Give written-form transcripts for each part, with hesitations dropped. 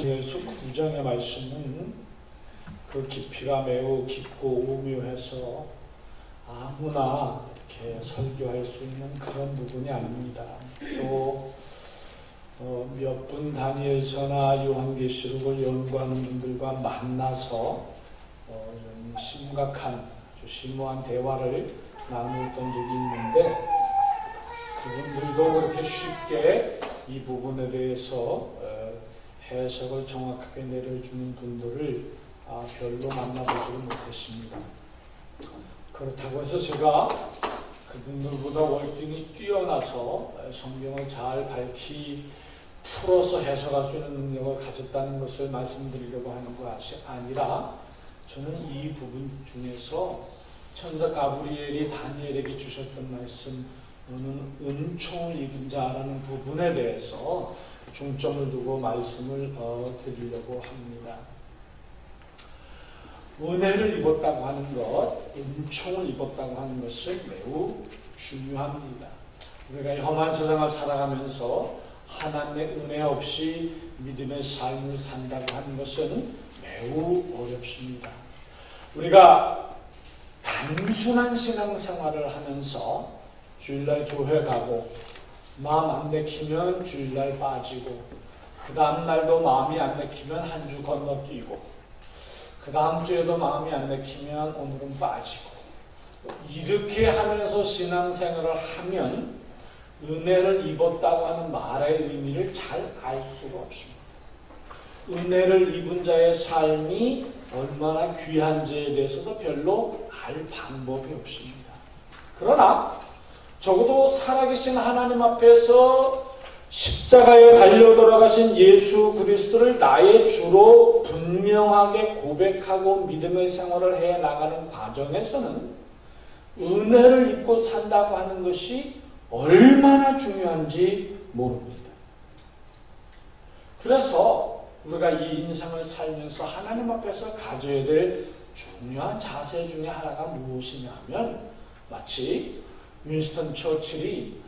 예수 9장의 말씀은 그 깊이가 매우 깊고 오묘해서 아무나 이렇게 설교할 수 있는 그런 부분이 아닙니다. 또 몇 분 다니엘서나 요한계시록을 연구하는 분들과 만나서 심각한 아주 심오한 대화를 나누었던 적이 있는데 그분들도 그렇게 쉽게 이 부분에 대해서 해석을 정확하게 내려주는 분들을 별로 만나보지를 못했습니다. 그렇다고 해서 제가 그분들보다 월등히 뛰어나서 성경을 잘 밝히 풀어서 해석할 수 있는 능력을 가졌다는 것을 말씀드리려고 하는 것이 아니라 저는 이 부분 중에서 천사 가브리엘이 다니엘에게 주셨던 말씀, 너는 은총을 입은 자라는 부분에 대해서 중점을 두고 말씀을 드리려고 합니다. 은혜를 입었다고 하는 것, 은총을 입었다고 하는 것은 매우 중요합니다. 우리가 험한 세상을 살아가면서 하나님의 은혜 없이 믿음의 삶을 산다고 하는 것은 매우 어렵습니다. 우리가 단순한 신앙생활을 하면서 주일날 교회 가고 마음 안 내키면 주일날 빠지고 그 다음 날도 마음이 안 내키면 한 주 건너뛰고 그 다음 주에도 마음이 안 내키면 오늘은 빠지고 이렇게 하면서 신앙생활을 하면 은혜를 입었다고 하는 말의 의미를 잘 알 수가 없습니다. 은혜를 입은 자의 삶이 얼마나 귀한지에 대해서도 별로 알 방법이 없습니다. 그러나 적어도 살아계신 하나님 앞에서 십자가에 달려 돌아가신 예수 그리스도를 나의 주로 분명하게 고백하고 믿음의 생활을 해 나가는 과정에서는 은혜를 입고 산다고 하는 것이 얼마나 중요한지 모릅니다. 그래서 우리가 이 인생을 살면서 하나님 앞에서 가져야 될 중요한 자세 중에 하나가 무엇이냐면 마치 윈스턴 처칠이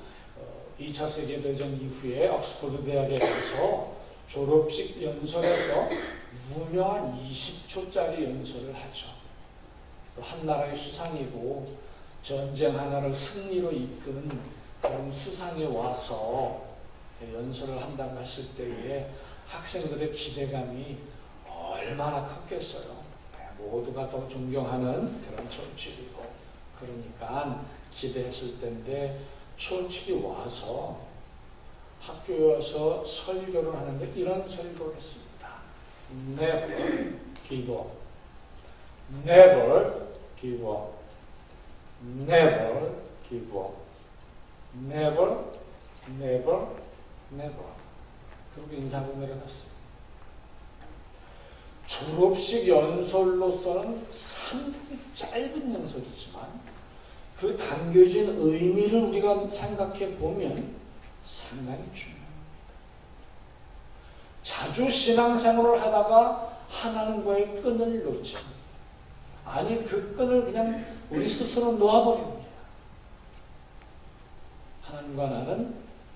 2차 세계대전 이후에 옥스퍼드 대학에 가서 졸업식 연설에서 유명한 20초짜리 연설을 하죠. 한 나라의 수상이고 전쟁 하나를 승리로 이끄는 그런 수상이 와서 연설을 한다고 했을 때에 학생들의 기대감이 얼마나 컸겠어요. 모두가 더 존경하는 그런 처칠이고 그러니까 기대했을 때인데 처칠이 와서 학교에 와서 설교를 하는데 이런 설교를 했습니다. Never give up. Never give up. Never give up. Never, never, never. 그리고 인사하고 내려갔어요. 졸업식 연설로서는 상당히 짧은 연설이지만 그 담겨진 의미를 우리가 생각해 보면 상당히 중요합니다. 자주 신앙생활을 하다가 하나님과의 끈을 놓칩니다. 아니 그 끈을 그냥 우리 스스로 놓아버립니다. 하나님과 나는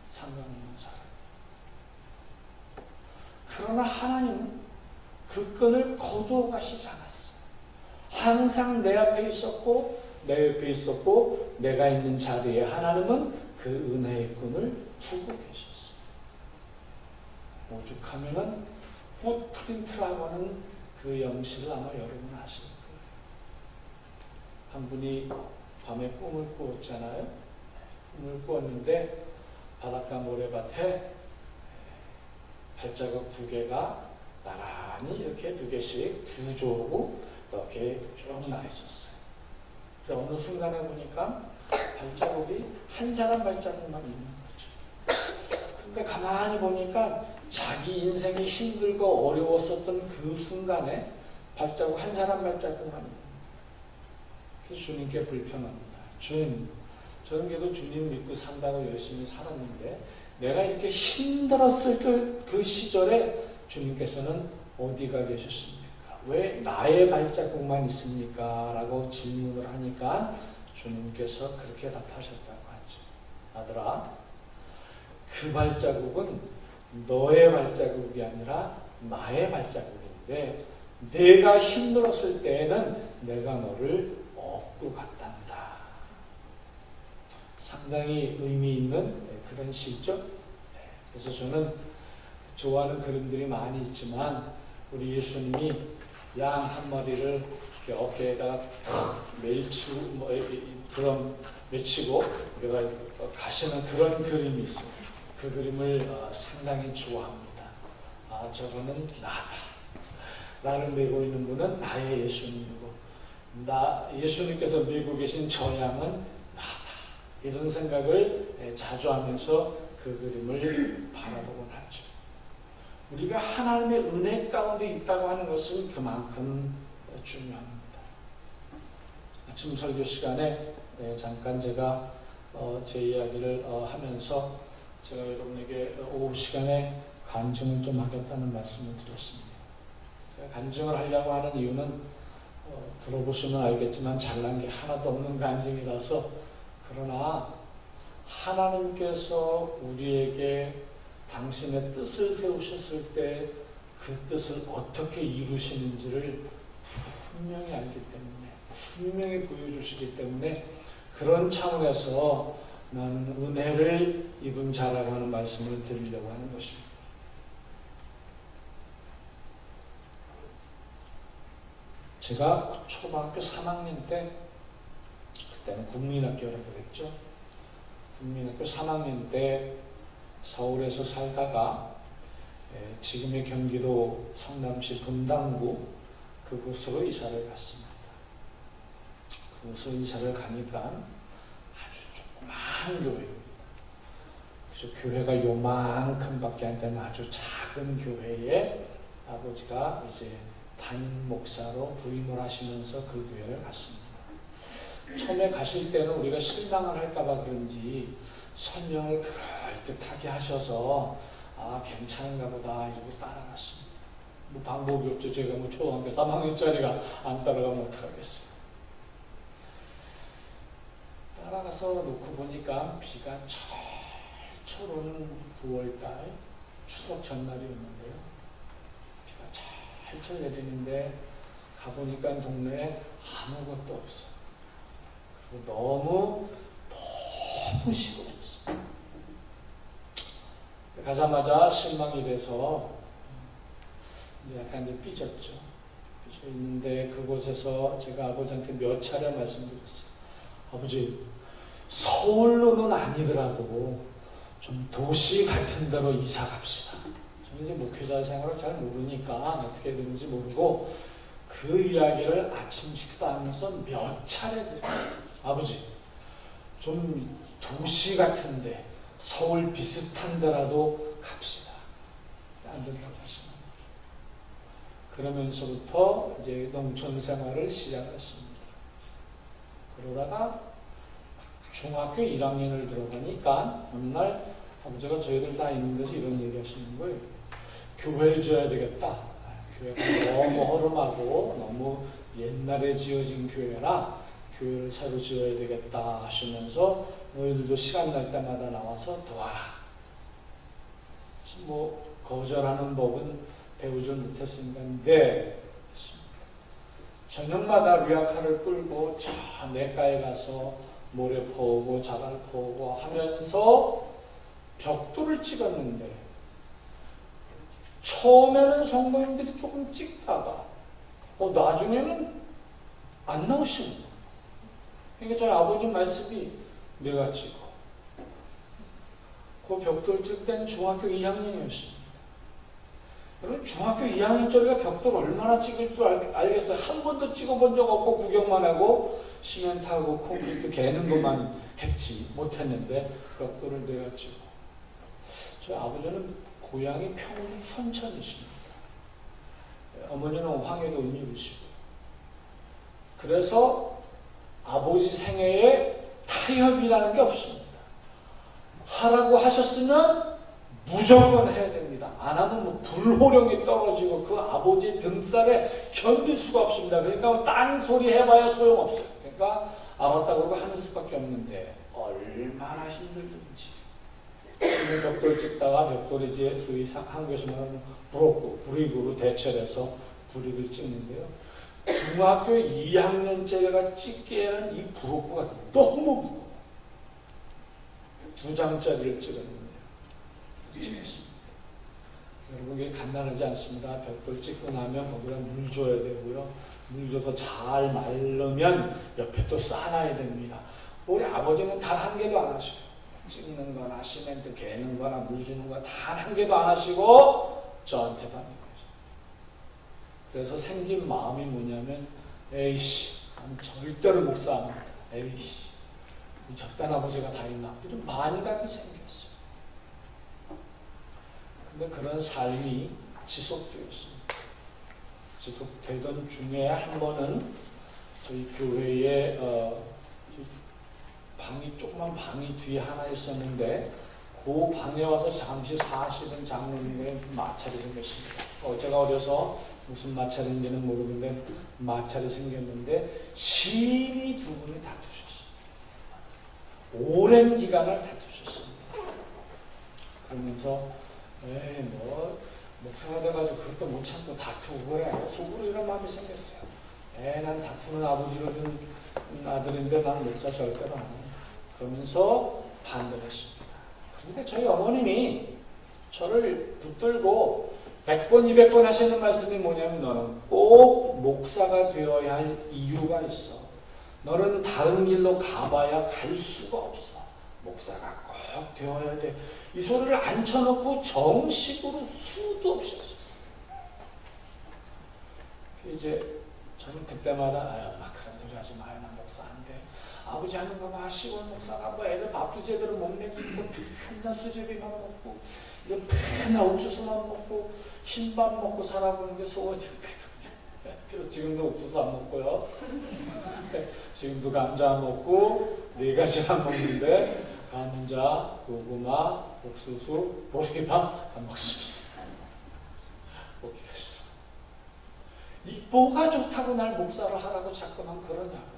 상관없는 사람. 그러나 하나님은 그 끈을 거두어 가시지 않았어요. 항상 내 앞에 있었고 내 옆에 있었고 내가 있는 자리에 하나님은 그 은혜의 끈을 두고 계셨어요. 오죽하면은 풋프린트라고 하는 그 영실을 아마 여러분 아실 거예요. 한 분이 밤에 꿈을 꾸었잖아요. 꿈을 꾸었는데 바닷가 모래밭에 발자국 2개가 나란히 이렇게 2개씩 두 조로 이렇게 쭉 나 있었어요. 어느 순간에 보니까 발자국이 한 사람 발자국만 있는 거죠. 근데 가만히 보니까 자기 인생이 힘들고 어려웠었던 그 순간에 발자국 한 사람 발자국만 있는 거예요. 그래서 주님께 불평합니다. 주님, 저는 그래도 주님 믿고 산다고 열심히 살았는데 내가 이렇게 힘들었을 그 시절에 주님께서는 어디가 계셨습니까? 왜 나의 발자국만 있습니까? 라고 질문을 하니까 주님께서 그렇게 답하셨다고 하죠. 아들아, 그 발자국은 너의 발자국이 아니라 나의 발자국인데 내가 힘들었을 때에는 내가 너를 업고 갔단다. 상당히 의미 있는 그런 시죠. 그래서 저는 좋아하는 그림들이 많이 있지만 우리 예수님이 양 한 마리를 어깨에다가 멜치고 그런 맺히고 우리가 가시는 그런 그림이 있어요. 그 그림을 상당히 좋아합니다. 저거는 나다. 나를 메고 있는 분은 나의 예수님이고 예수님께서 메고 계신 저 양은 나다. 이런 생각을 자주 하면서 그 그림을 바라보곤 하죠. 우리가 하나님의 은혜 가운데 있다고 하는 것은 그만큼 중요합니다. 아침 설교 시간에 잠깐 제가 제 이야기를 하면서 제가 여러분에게 오후 시간에 간증을 좀 하겠다는 말씀을 드렸습니다. 제가 간증을 하려고 하는 이유는 들어보시면 알겠지만 잘난 게 하나도 없는 간증이라서, 그러나 하나님께서 우리에게 당신의 뜻을 세우셨을 때 그 뜻을 어떻게 이루시는지를 분명히 알기 때문에, 분명히 보여주시기 때문에 그런 차원에서 나는 은혜를 입은 자라고 하는 말씀을 드리려고 하는 것입니다. 제가 초등학교 3학년 때, 그때는 국민학교라고 그랬죠. 국민학교 3학년 때 서울에서 살다가 지금의 경기도 성남시 분당구 그곳으로 이사를 갔습니다. 그곳으로 이사를 가니까 아주 조그마한 교회입니다. 그래서 교회가 요만큼 밖에 안 되는 아주 작은 교회에 아버지가 이제 담임 목사로 부임을 하시면서 그 교회를 갔습니다. 처음에 가실 때는 우리가 실망을 할까봐 그런지 설명을 그럴듯하게 하셔서 괜찮은가 보다 이러고 따라갔습니다. 뭐 방법이 없죠. 제가 뭐 초등학교 3학년짜리가 안 따라가면 어떡하겠어요. 따라가서 놓고 보니까 비가 철철 오는 9월달 추석 전날이었는데요. 비가 철철 내리는데 가보니까 동네에 아무것도 없어요. 그리고 너무 시골했어요. 가자마자 실망이 돼서 약간 삐졌죠. 삐졌는데 그곳에서 제가 아버지한테 몇 차례 말씀드렸어요. 아버지, 서울로는 아니더라도 좀 도시 같은 데로 이사 갑시다. 저는 이제 목회자 생활을 잘 모르니까 어떻게 되는지 모르고 그 이야기를 아침 식사하면서 몇 차례 드렸어요. 아버지, 좀 도시 같은데 서울 비슷한 데라도 갑시다. 안 된다고 하시면. 그러면서부터 이제 농촌 생활을 시작했습니다. 그러다가 중학교 1학년을 들어가니까 어느 날 아버지가 저희들 다 있는 데서 이런 얘기 하시는 거예요. 교회를 지어야 되겠다. 교회가 너무 허름하고 너무 옛날에 지어진 교회라 교회를 새로 지어야 되겠다 하시면서 너희들도 시간 날 때마다 나와서 도와라. 뭐 거절하는 법은 배우지 못했으니까 네. 저녁마다 리아카를 끌고 저 냇가에 가서 모래 퍼오고 자갈 퍼오고 하면서 벽돌을 찍었는데 처음에는 성도님들이 조금 찍다가 나중에는 안 나오시는 거예요. 그러니까 저희 아버지 말씀이 내가 찍어. 그 벽돌 찍을 때는 중학교 2학년이었습니다. 여러분 중학교 2학년짜리가 벽돌 얼마나 찍을 줄 알겠어요? 한 번도 찍어본 적 없고 구경만 하고 시멘트하고 콘크리트 개는 것만 했지 못했는데 벽돌을 내가 찍어. 저희 아버지는 고향이 평택 선천이십니다. 어머니는 황해도인이시고. 그래서 아버지 생애에 타협이라는 게 없습니다. 하라고 하셨으면 무조건 해야 됩니다. 안 하면 뭐 불호령이 떨어지고 그 아버지 등살에 견딜 수가 없습니다. 그러니까 딴소리 해봐야 소용없어요. 그러니까 알았다고 하고 하는 수밖에 없는데 얼마나 힘들든지 벽돌 찍다가 벽돌이 이제 소위 한국에서 말하는 불익으로 대체를 해서 불익을 찍는데요. 중학교 2학년째가 찍기에는 이 부록부가 너무 무거워. 2장짜리를 찍었는데요. 여러분, 이게 간단하지 않습니다. 벽돌 찍고 나면 거기다 물 줘야 되고요. 물 줘서 잘 마르면 옆에 또 쌓아놔야 됩니다. 우리 아버지는 단 한 개도 안 하시고, 찍는 거나 시멘트 개는 거나 물 주는 거 단 한 개도 안 하시고 저한테 받는 거죠. 그래서 생긴 마음이 뭐냐면, 에이씨, 나는 절대로 목사 안 합니다. 에이씨, 이 적단 아버지가 다 있나? 이런 반감이 생겼어요. 근데 그런 삶이 지속되었습니다. 지속되던 중에 한 번은 저희 교회에 조그만 방이 뒤에 하나 있었는데, 그 방에 와서 잠시 사시는 장로님의 마찰이 생겼습니다. 제가 어려서 무슨 마찰인지는 모르는데 마찰이 생겼는데, 심히 두 분이 다투셨습니다. 오랜 기간을 다투셨습니다. 그러면서 목사가 돼가지고 그것도 못 참고 다투고 그래. 속으로 이런 마음이 생겼어요. 난 다투는 아버지로 든 아들인데 난 목사 절대로 안 해. 그러면서 반대를 했습니다. 그런데 저희 어머님이 저를 붙들고 100번, 200번 하시는 말씀이 뭐냐면, 너는 꼭 목사가 되어야 할 이유가 있어. 너는 다른 길로 가봐야 갈 수가 없어. 목사가 꼭 되어야 돼. 이 소리를 앉혀놓고 정식으로 수도 없이 하셨어요. 이제 저는 그때마다 막 그런 소리 하지 마요. 난 목사 안 돼. 아버지 하는 거 봐. 시골 목사가 뭐 애들 밥도 제대로 못 먹이고 맨날 수제비만 먹고 이거 맨날 옥수수만 먹고 흰밥 먹고 살아보는 게 소원이거든요. 그래서 지금도 옥수수 안 먹고요. 지금도 감자 안 먹고 4가지 안 먹는데 감자, 고구마, 옥수수, 보리밥 안 먹습니다. 먹기가 싫어. 이 뭐가 좋다고 날 목사를 하라고 자꾸만 그러냐고.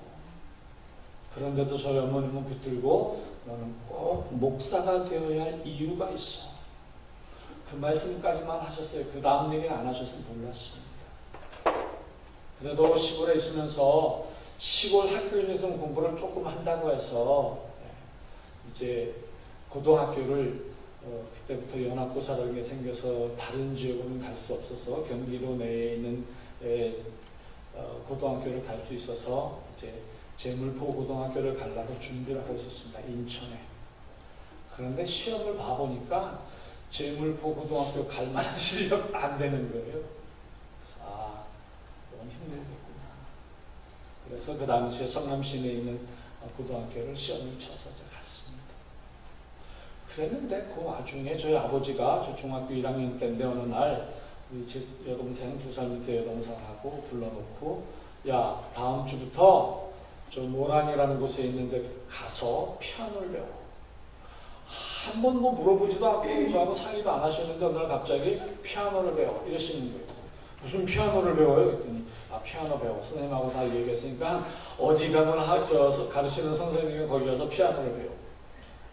그런데도 저희 어머님은 붙들고, 너는 꼭 목사가 되어야 할 이유가 있어. 그 말씀까지만 하셨어요. 그 다음 얘기는 안 하셨으면 몰랐습니다. 그래도 시골에 있으면서 시골 학교에서 공부를 조금 한다고 해서 이제 고등학교를 그때부터 연합고사라는 게 생겨서 다른 지역으로는 갈 수 없어서 경기도 내에 있는 고등학교를 갈 수 있어서 이제 제물포 고등학교를 가려고 준비를 하고 있었습니다. 인천에. 그런데 시험을 봐보니까 제물포 고등학교 갈 만한 실력도 안 되는 거예요. 그래서 너무 힘들겠구나. 그래서 그 당시에 성남시내에 있는 고등학교를 시험을 쳐서 갔습니다. 그랬는데 그 와중에 저희 아버지가 저 중학교 1학년 때인데 어느 날 우리 제 여동생 2살 밑에 여동생하고 불러놓고, 야, 다음 주부터 저 모란이라는 곳에 있는데 가서 피아노를 배워. 한 번 뭐 물어보지도 않고 저하고 상의도 안 하셨는데 어느 날 갑자기 피아노를 배워 이러시는 거예요. 무슨 피아노를 배워요? 그랬더니 피아노 배워. 선생님하고 다 얘기했으니까 어디 가면 가르치는 선생님이 거기 가서 피아노를 배워.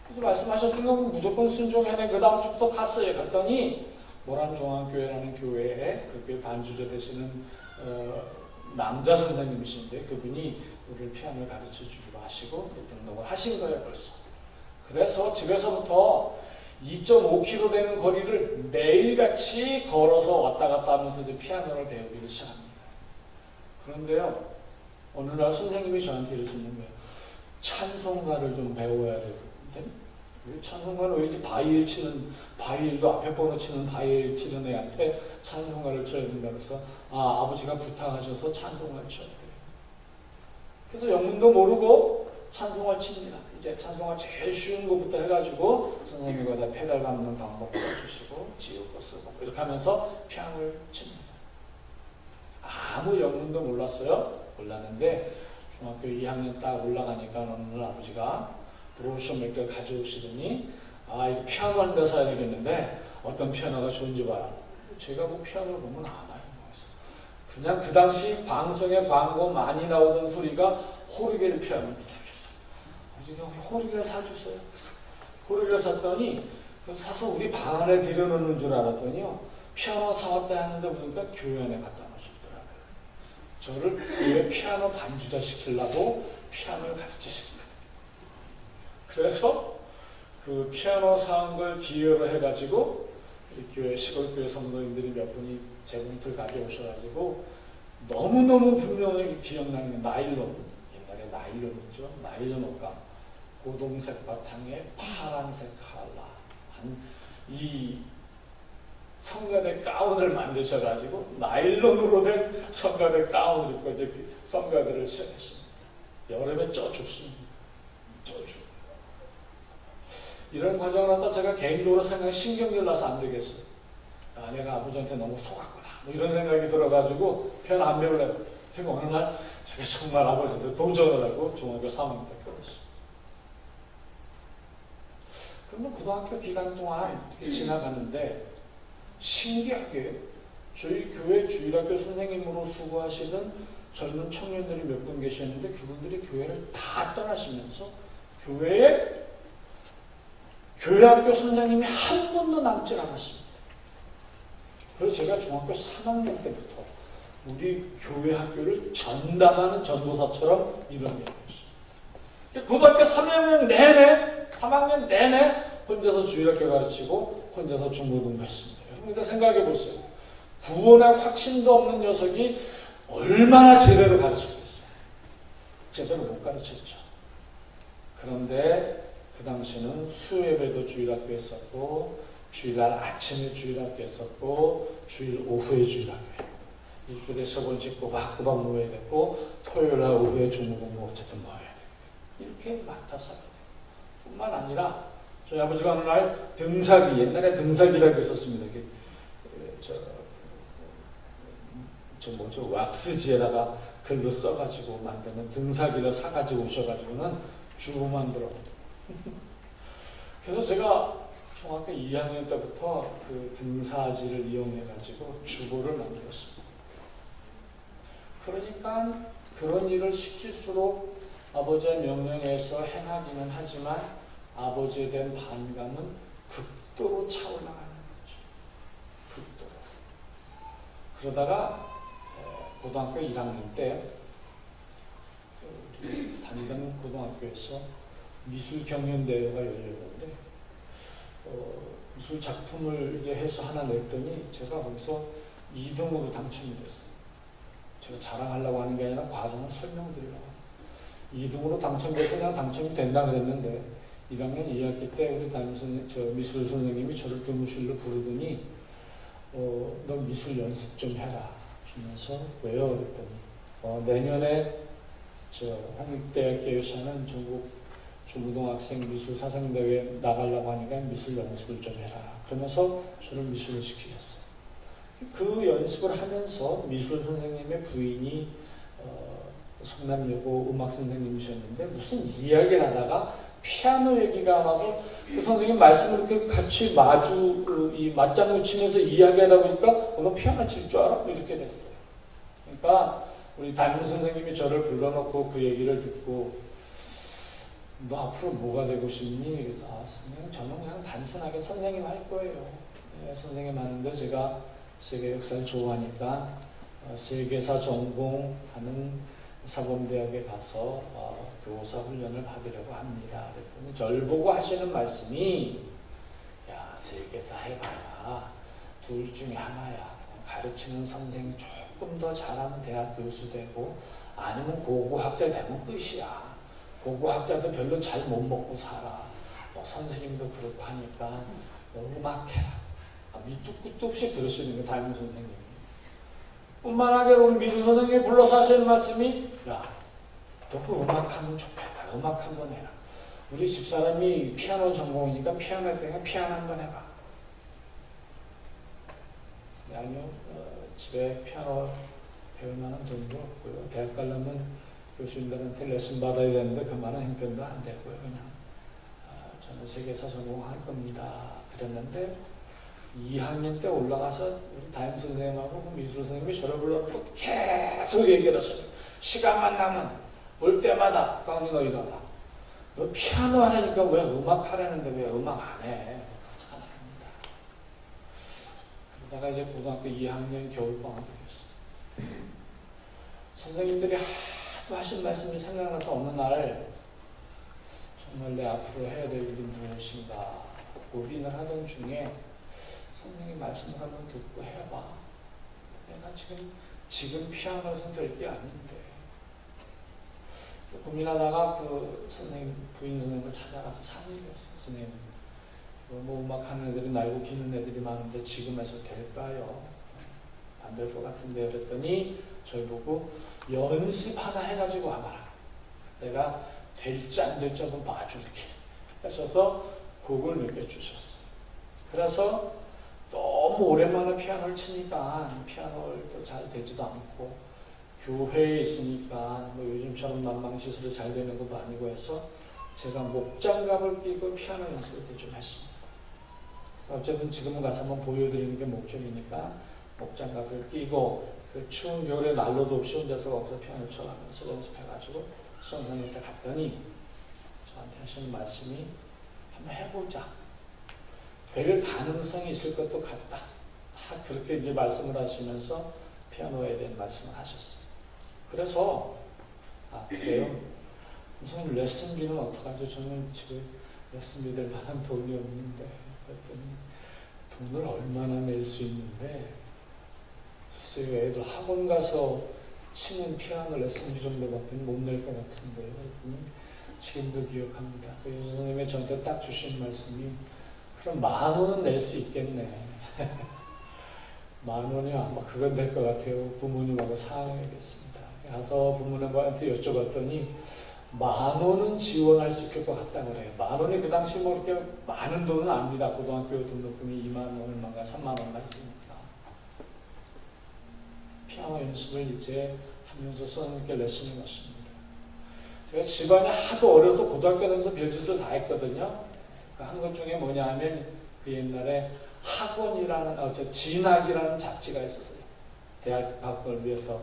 그래서 말씀하셨으니까 무조건 순종해내. 그 다음 주부터 갔어요. 갔더니 모란중앙교회라는 교회에 그 교회 반주자 되시는 남자 선생님이신데 그분이 우리를 피아노를 가르쳐 주기로 하시고 등록을 하신 거예요. 벌써. 그래서 집에서부터 2.5km 되는 거리를 매일같이 걸어서 왔다 갔다 하면서 이제 피아노를 배우기를 시작합니다. 그런데요, 어느 날 선생님이 저한테 이러시는 거예요. 찬송가를 좀 배워야 되거든요. 찬송가는 왜 이렇게 바이엘도 앞에 번호 치는 바이엘 치는 애한테 찬송가를 쳐야 된다 그래서 아버지가 부탁하셔서 찬송가를 쳐야 돼요. 그래서 영문도 모르고 찬송가를 칩니다. 이제 찬송가 제일 쉬운 것부터 해가지고 선생님이 거기다 페달 밟는 방법 보여주시고 지우고 쓰고 이렇게 하면서 피아노를 칩니다. 아무 영문도 몰랐는데 중학교 2학년 딱 올라가니까 어느 날 아버지가 브로셔 몇 개 가져오시더니 이거 피아노 한 대 사야 되겠는데 어떤 피아노가 좋은지 봐라. 제가 뭐 피아노를 보면 알아요. 그냥 그 당시 방송에 광고 많이 나오던 소리가 호르겔 피아노입니다. 그래서 아버지가 호르겔 사주세요. 호르겔 샀더니 그래서 사서 우리 방 안에 들여놓는 줄 알았더니요. 피아노 사왔다 하는데 보니까 교회 안에 갖다 놓으셨더라고요. 저를 교회 피아노 반주자 시키려고 피아노를 가르치십니다. 그래서 그 피아노 사온 걸 기여로 해가지고 우리 교회 시골교회 성도님들이 몇 분이 재봉틀 가져오셔가지고 너무너무 분명히 기억나는 게 나일론, 옛날에 나일론 있죠? 나일론 옷감, 고동색 바탕에 파란색 칼라, 이 성가대 가운을 만드셔가지고 나일론으로 된 성가대 가운을 입고 이제 성가대를 시작했습니다. 여름에 쪄 죽습니다. 쪄 죽. 이런 과정을 하다 제가 개인적으로 생각이 신경질 나서 안 되겠어요. 아, 내가 아버지한테 너무 속았구나. 뭐 이런 생각이 들어가지고 피아노 안 배우려고. 제가 어느 날 제가 정말 아버지한테 도전을 하고 중학교 3학년 때 배웠어요. 그러면 고등학교 기간 동안 지나가는데 신기하게 저희 교회 주일학교 선생님으로 수고하시던 젊은 청년들이 몇 분 계셨는데 그분들이 교회를 다 떠나시면서 교회학교 선생님이 한 분도 남지 않았습니다. 그래서 제가 중학교 3학년 때부터 우리 교회 학교를 전담하는 전도사처럼 이런 일을 했어요. 고등학교 3학년 내내 혼자서 주일학교 가르치고 혼자서 중고등부 했습니다. 여러분 생각해 보세요. 구원의 확신도 없는 녀석이 얼마나 제대로 가르치겠어요. 제대로 못 가르쳤죠. 그런데 그 당시는 수요예배도 주일학교 했었고 주일날 아침에 주일학교 했었고 주일 오후에 주일학교 했고 일주일에 3번씩 꼬박꼬박 모여야 됐고 토요일날 오후에 중고등부 어쨌든 모여야 됐고 이렇게 맡아서 뿐만 아니라 저희 아버지가 어느 날 등사기, 옛날에 등사기라고 했었습니다. 왁스지에다가 글로 써가지고 만드는 등사기를 사가지고 오셔가지고는 주고 만들어. 그래서 제가 중학교 2학년 때부터 그 등사지를 이용해가지고 주보를 만들었습니다. 그러니까 그런 일을 시킬수록 아버지의 명령에서 행하기는 하지만 아버지에 대한 반감은 극도로 차올라가는 거죠. 극도로. 그러다가 고등학교 1학년 때 우리 다니던 고등학교에서 미술 경연대회가 열렸는데 미술 작품을 이제 해서 하나 냈더니 제가 거기서 2등으로 당첨이 됐어요. 제가 자랑하려고 하는 게 아니라 과정을 설명드리려고 합니다. 2등으로 당첨돼서 그냥 당첨이 된다 그랬는데 1학년 2학기 때 우리 미술 선생님이 저를 교무실로 부르더니 너 미술 연습 좀 해라 하면서 왜요? 그랬더니 내년에 한국대학교에서 하는 전국 중고등학생 미술 사생대회 나가려고 하니까 미술 연습을 좀 해라. 그러면서 저를 미술을 시키셨어요. 그 연습을 하면서 미술 선생님의 부인이 성남여고 음악 선생님이셨는데 무슨 이야기를 하다가 피아노 얘기가 나와서 그 선생님 말씀을 이렇게 같이 맞장구 치면서 이야기하다 보니까 너 피아노 칠 줄 알아? 이렇게 됐어요. 그러니까 우리 담임 선생님이 저를 불러놓고 그 얘기를 듣고 너 앞으로 뭐가 되고 싶니? 그래서 선생님 저는 그냥 단순하게 선생님 할 거예요. 네, 선생님 하는데 제가 세계 역사를 좋아하니까 세계사 전공하는 사범대학에 가서 교사 훈련을 받으려고 합니다. 그랬더니 저를 보고 하시는 말씀이 야 세계사 해봐야 둘 중에 하나야. 가르치는 선생 조금 더 잘하면 대학 교수 되고 아니면 고고학자 되면 끝이야. 고고학자도 별로 잘 못 먹고 살아. 선생님도 그렇고 하니까 음악해라. 밑도 끝도 없이 그러시는 거 담임 선생님이. 뿐만 아니라 우리 미술 선생님이 불러서 하시는 말씀이 야, 너 그 음악하면 좋겠다. 음악 한번 해라. 우리 집사람이 피아노 전공이니까 피아노 할 때는 피아노 한번 해봐. 아니요, 집에 피아노 배울 만한 돈도 없고요. 대학 가려면 교수님들한테 레슨 받아야 되는데 그만한 형편도 안 되고요. 그냥 저는 세계사 전공할 겁니다. 그랬는데 2학년 때 올라가서 우리 담임 선생님하고 그 미술 선생님이 저를 불러놓고 계속 얘기를 하셔요. 시간만 나면 올 때마다 강민 너 일어나. 너 피아노 하라니까 왜 음악 하라는데 왜 음악 안 해? 그러다가 이제 고등학교 2학년 겨울방학이 됐어요. 선생님들이 하도 하신 말씀이 생각나서 어느 날 정말 내 앞으로 해야 될 일이 무엇인가 고민을 하던 중에 선생님 말씀을 한번 듣고 해봐. 내가 지금 피아노를 선택할 게 아닌데. 고민하다가 그 선생님, 부인 선생님을 찾아가서 상의했어요. 선생님, 뭐 음악하는 애들이 날고 기는 애들이 많은데 지금 해서 될까요? 안 될 것 같은데. 그랬더니 저희 보고 연습 하나 해가지고 와봐라. 내가 될지 안 될지 한번 봐줄게. 하셔서 곡을 몇 개 주셨어요. 그래서 너무 오랜만에 피아노를 치니까 피아노를 또 잘 되지도 않고 교회에 있으니까 뭐 요즘처럼 난방시설이 잘 되는 것도 아니고 해서 제가 목장갑을 끼고 피아노 연습을 좀 했습니다. 어쨌든 지금은 가서 한번 보여드리는 게 목적이니까 목장갑을 끼고 그 추운 겨울에 난로도 없이 혼자서 거기서 피아노 쳐가면서 연습해가지고 선생님한테 갔더니 저한테 하시는 말씀이 한번 해보자. 될 가능성이 있을 것도 같다. 그렇게 이제 말씀을 하시면서 피아노에 대한 말씀을 하셨어요. 그래서 그래요. 선생님 레슨비는 어떡하죠? 저는 지금 레슨비 될 만한 돈이 없는데. 그랬더니 돈을 얼마나 낼 수 있는데 글쎄요, 애들 학원 가서 치는 피아노 레슨비 정도밖에 못 낼 것 같은데. 지금도 기억합니다. 그 선생님이 저한테 딱 주신 말씀이 그럼 10,000원은 낼 수 있겠네. 10,000원이요? 아마 그건 될 것 같아요. 부모님하고 상의하겠습니다. 가서 부모님한테 여쭤봤더니 10,000원은 지원할 수 있을 것 같다고 그래요. 10,000원이 그 당시 뭐 이렇게 많은 돈은 아닙니다. 고등학교 등록금이 20,000원 얼마인가 30,000원만 있으니까. 피아노 연습을 이제 하면서 선생님께 레슨을 받습니다. 제가 집안이 하도 어려서 고등학교 다니면서 별짓을 다 했거든요. 한 것 중에 뭐냐 하면 그 옛날에 학원이라는, 진학이라는 잡지가 있었어요. 대학 합격을 위해서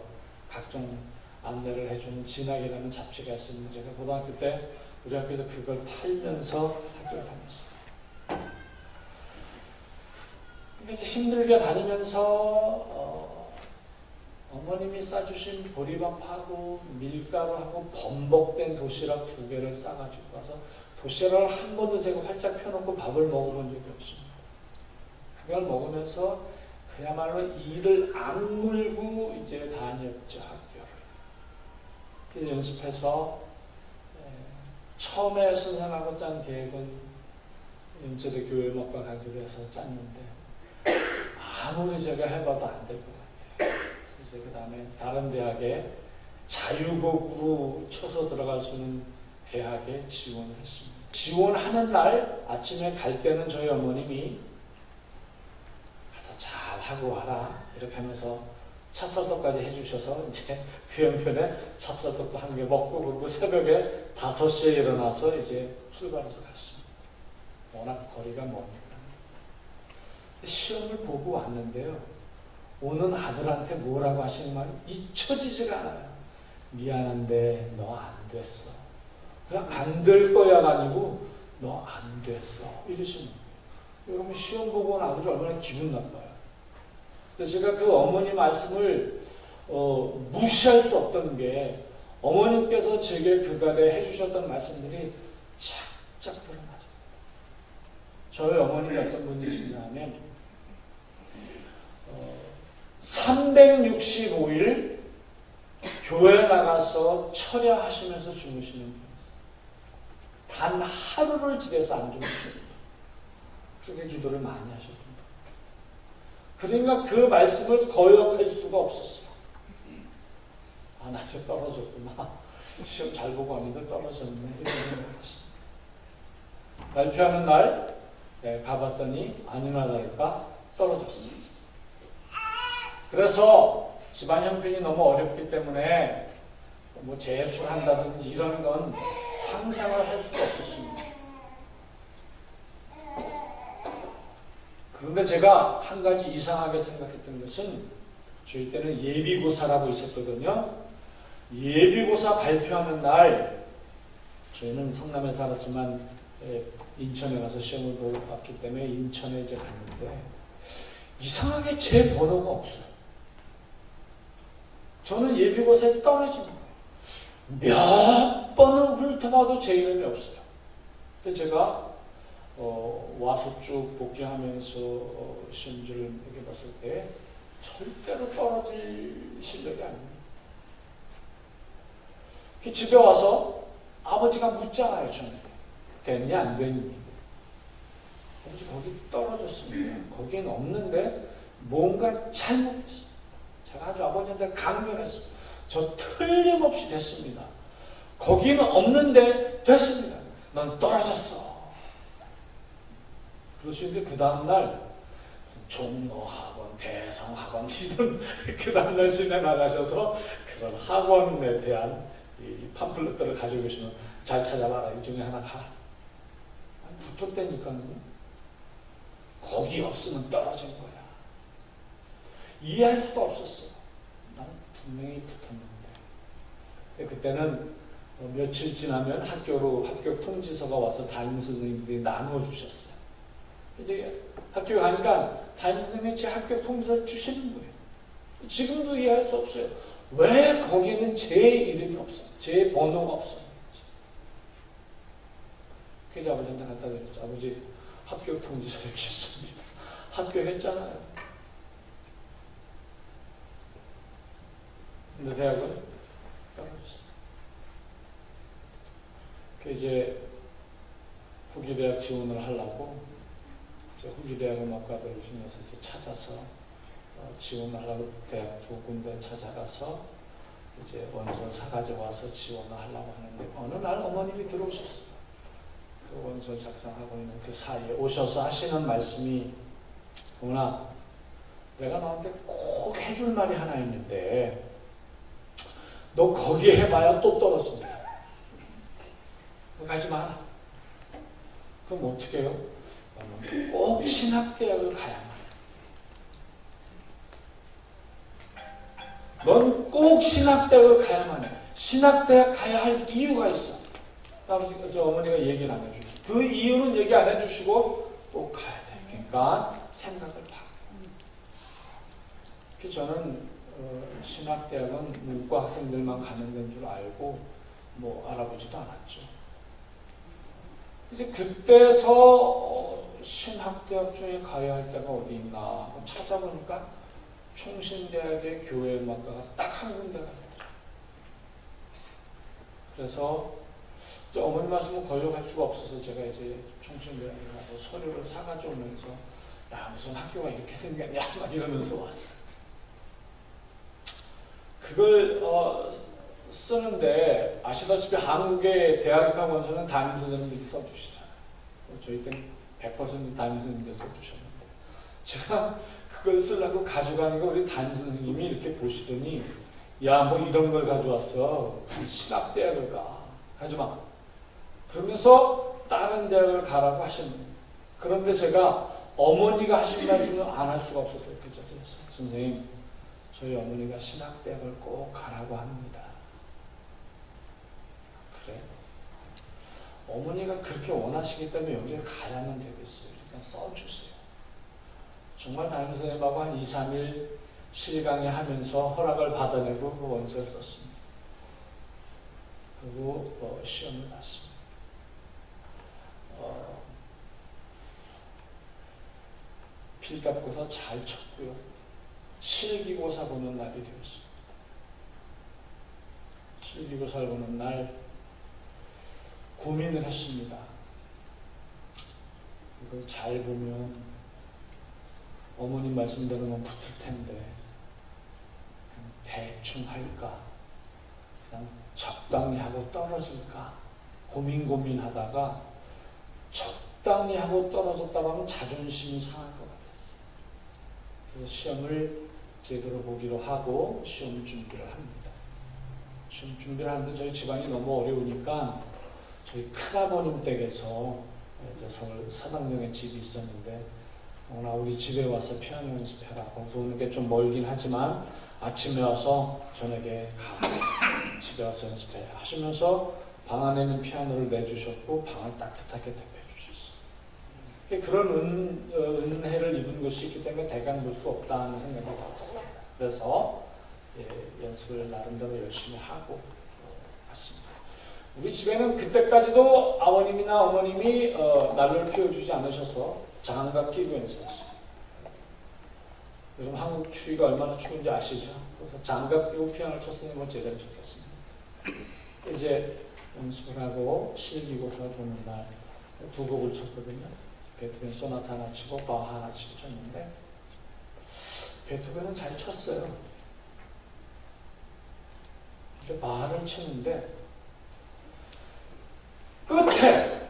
각종 안내를 해주는 진학이라는 잡지가 있었는데 제가 고등학교 때 우리 학교에서 그걸 팔면서 학교를 다녔어요. 그래서 힘들게 다니면서 어머님이 싸주신 보리밥하고 밀가루하고 범벅된 도시락 2개를 싸가지고 가서 도시락을 한 번도 제가 활짝 펴놓고 밥을 먹어본 적이 없습니다. 그걸 먹으면서 그야말로 이를 악물고 이제 다녔죠, 학교를. 연습해서 처음에 선생하고 짠 계획은 연세대 교회 음악과 가기로 해서 짰는데 아무리 제가 해봐도 안 될 것 같아요. 그래서 그 다음에 다른 대학에 자유곡으로 쳐서 들어갈 수 있는 대학에 지원을 했습니다. 지원하는 날 아침에 갈 때는 저희 어머님이 가서 잘 하고 와라 이렇게 하면서 찹쌀떡까지 해주셔서 이제 그 형편에 찹쌀떡도 한 개 먹고 그리고 새벽에 5시에 일어나서 이제 출발해서 갔습니다. 워낙 거리가 머니까. 시험을 보고 왔는데요. 오는 아들한테 뭐라고 하시는 말이 잊혀지지가 않아요. 미안한데 너 안 됐어. 그냥 안 될 거야가 아니고 너 안 됐어. 이러시는 거예요. 여러분 시험 보고 온 아들이 얼마나 기분 나빠요. 그래서 제가 그 어머니 말씀을 무시할 수 없던 게 어머님께서 제게 그간에 해주셨던 말씀들이 착착 드러나죠. 저희 어머님이 어떤 분이시냐면 365일 교회 나가서 철야하시면서 주무시는 분이세요. 단 하루를 집에서 안 주무십니다. 그렇게 기도를 많이 하셨던 분. 그러니까 그 말씀을 거역할 수가 없었어요. 아, 나 진짜 떨어졌구나. 시험 잘 보고 왔는데 떨어졌네. 이런 생각을 했습니다. 발표하는 날 가봤더니 아니나 다를까 떨어졌어요. 그래서 집안 형편이 너무 어렵기 때문에 뭐 재수한다든지 이런 건 상상을 할 수가 없었습니다. 그런데 제가 한 가지 이상하게 생각했던 것은 저희 때는 예비고사라고 있었거든요. 예비고사 발표하는 날 저희는 성남에 살았지만 인천에 가서 시험을 보고 봤기 때문에 인천에 이제 갔는데 이상하게 제 번호가 없어요. 저는 예비고사에 떨어진 거예요. 몇 번을 훑어봐도 제 이름이 없어요. 근데 제가 와서 쭉 복귀하면서 시험지를 매겨봤을 때 절대로 떨어질 실력이 아닙니다. 집에 와서 아버지가 묻잖아요. 저는 됐니 안 됐니? 아버지 거기 떨어졌습니다. 거기는 없는데 뭔가 잘못했어요. 제가 아주 아버지한테 강변했어요. 저 틀림없이 됐습니다. 거기는 없는데 됐습니다. 넌 떨어졌어. 그러시는데 그 다음날 종로학원, 대성학원 이런 그 다음날 시내 나가셔서 그런 학원에 대한 이 팜플렛들을 가지고 계시면 잘 찾아봐라. 이 중에 하나 가. 붙었다니까요. 거기 없으면 떨어진 거야. 이해할 수가 없었어요. 난 분명히 붙었는데. 그때는 며칠 지나면 학교 통지서가 와서 담임선생님들이 나눠주셨어요. 이제 학교에 가니까 담임선생님이 제 학교 통지서를 주시는 거예요. 지금도 이해할 수 없어요. 왜 거기는 제 이름이 없어요? 제 번호가 없어요. 그래서 아버지한테 갖다 드렸죠. 아버지, 학교 통지서 여기 있습니다. 학교 했잖아요. 근데 대학은 떨어졌어요. 이제 후기대학 지원을 하려고 후기대학 음악과들을 중에서 찾아서 지원을 하려고 대학 2군데 찾아가서 이제 원서 사가지고 와서 지원을 하려고 하는데 어느 날 어머님이 들어오셨어요. 그 원서 작성하고 있는 그 사이에 오셔서 하시는 말씀이, 어머나, 내가 너한테 꼭 해줄 말이 하나 있는데 너 거기 해봐야 또 떨어진다. 가지 마라. 그럼 어떻게 해요? 꼭 신학대학을 가야만 해. 넌 꼭 신학대학을 가야만 해. 신학대학 가야 할 이유가 있어. 어머니가 얘기를 안 해주시고, 그 이유는 얘기 안 해주시고 꼭 가야 돼. 그러니까 생각을 바꿔. 저는 신학대학은 문과 학생들만 가는 데인 줄 알고 알아보지도 않았죠. 이제 그때서 신학대학 중에 가야 할 때가 어디 있나 찾아보니까 총신대학의 교회음악과가 딱 한 군데가 있더라고요. 그래서 어머니 말씀은 걸려갈 수가 없어서 제가 이제 총신대학에 가서 서류를 사가지고 오면서 야, 무슨 학교가 이렇게 생겼냐 막 이러면서 왔어요. 그걸 쓰는데 아시다시피 한국의 대학 입학 원서는 담임선생님들이 써주시잖아요. 저희 때는 100% 담임선생님들이 써주셨는데 제가 그걸 쓰려고 가져가니까 우리 담임선생님이 이렇게 보시더니 야, 뭐 이런 걸 가져왔어. 신학대학을 가지마. 그러면서 다른 대학을 가라고 하시는 거예요. 그런데 제가 어머니가 하신 말씀을 안 할 수가 없었어요. 그 자리에서. 선생님, 저희 어머니가 신학대학을 꼭 가라고 합니다. 그래? 어머니가 그렇게 원하시기 때문에 여기를 가야만 되겠어요. 그러니까 써주세요. 정말 담임선생님하고 한 2, 3일 실강의 하면서 허락을 받아내고 그 원서를 썼습니다. 그리고 시험을 봤습니다. 필답고사 잘 쳤고요. 실기고사 보는 날이 되었습니다. 실기고사를 보는 날 고민을 했습니다. 이걸 잘 보면 어머님 말씀대로는 붙을 텐데 대충 할까? 그냥 적당히 하고 떨어질까? 고민하다가 적당히 하고 떨어졌다고 하면 자존심이 상할 것 같았어요. 그래서 시험을 제대로 보기로 하고 시험 준비를 합니다. 시험 준비를 하는데 저희 집안이 너무 어려우니까 저희 큰아버님 댁에서 서울 서당동에 집이 있었는데 오늘 우리 집에 와서 피아노 연습해라. 거기서 오는 게 좀 멀긴 하지만 아침에 와서 저녁에 집에 와서 연습해 하시면서 방 안에 있는 피아노를 내주셨고 방을 따뜻하게 대표해 주셨어요. 그런 은혜를 입은 것이 있기 때문에 대강 볼 수 없다는 생각이 들었습니다. 그래서 연습을 나름대로 열심히 하고 갔습니다. 우리 집에는 그때까지도 아버님이나 어머님이 난로를 피워주지 않으셔서 장갑 끼고 연습했습니다. 요즘 한국 추위가 얼마나 추운지 아시죠? 그래서 장갑 끼고 피아노를 쳤으니 뭐 제대로 쳤겠습니다. 이제 연습을 하고 실기고사 보는 날 두 곡을 쳤거든요. 베토벤 소나타 하나 치고 바하 하나 치고 쳤는데 베토벤은 잘 쳤어요. 근데 바하를 치는데 끝에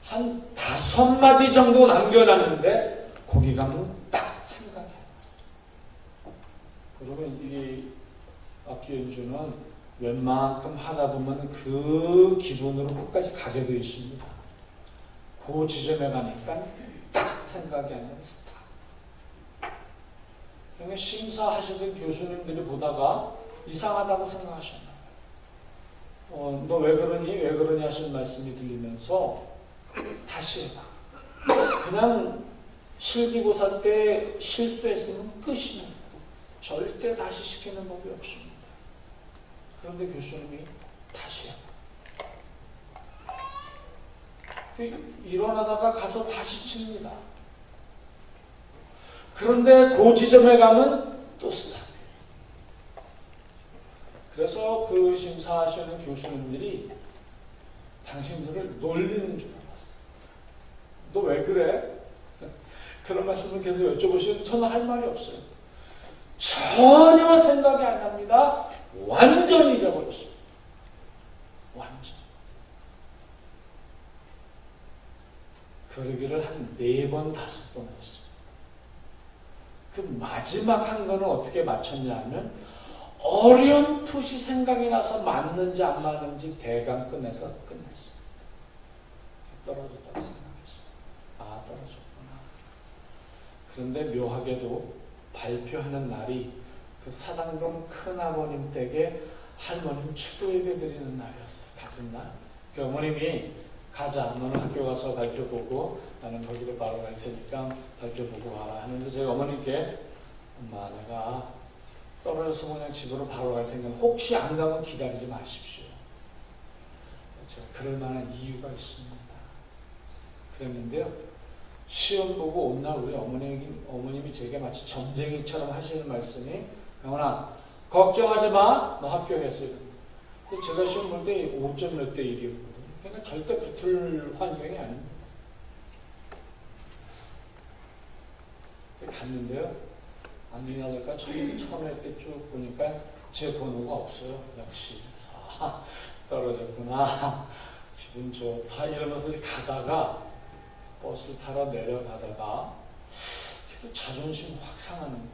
한 5마디 정도 남겨놨는데 거기 가면 딱 생각해. 그러면 이 악기 연주는 웬만큼 하다 보면 그 기분으로 끝까지 가게 되어 있습니다. 그 지점에 가니까 딱 생각이 안 나는 스타. 그러니까 심사하시던 교수님들이 보다가 이상하다고 생각하셨나요? 너 왜 그러니? 왜 그러니? 하신 말씀이 들리면서 다시 해봐. 그냥 실기고사 때 실수했으면 끝이에요. 절대 다시 시키는 법이 없습니다. 그런데 교수님이 다시 해봐. 일어나다가 가서 다시 칩니다. 그런데 그 지점에 가면 또 스탑. 그래서 그 심사하시는 교수님들이 당신들을 놀리는 줄 알았어요. 너 왜 그래? 그런 말씀을 계속 여쭤보시면 저는 할 말이 없어요. 전혀 생각이 안 납니다. 완전히 잊어버렸어요. 완전. 그러기를 한 4번, 5번 했어요. 그 마지막 한 거는 어떻게 맞췄냐 하면 어렴풋이 생각이 나서 맞는지 안 맞는지 대강 끝내서 끝냈어요. 떨어졌다고 생각했어요. 아, 떨어졌구나. 그런데 묘하게도 발표하는 날이 그 사당동 큰아버님 댁에 할머님 추도 예배 드리는 날이었어요. 같은 날. 그 어머님이 가자. 너는 학교 가서 발표 보고 나는 거기로 바로 갈 테니까 발표 보고 와라 하는데 제가 어머님께 엄마 내가 떨어져서 그냥 집으로 바로 갈 테니까 혹시 안 가면 기다리지 마십시오. 제가 그럴 만한 이유가 있습니다. 그랬는데요. 시험 보고 온 날 우리 어머님이 제게 마치 점쟁이처럼 하시는 말씀이 영원아 걱정하지 마. 너 합격했어요. 제가 시험 볼 때 5점 몇 대 1이었거든요. 그러니까 절대 붙을 환경이 아닙니다. 갔는데요. 안 되나 될까? 처음에 이렇게 쭉 보니까 제 번호가 없어요. 역시. 아, 떨어졌구나. 기분 좋다. 이러면서 가다가 버스를 타러 내려가다가 자존심 확 상하는 거예요.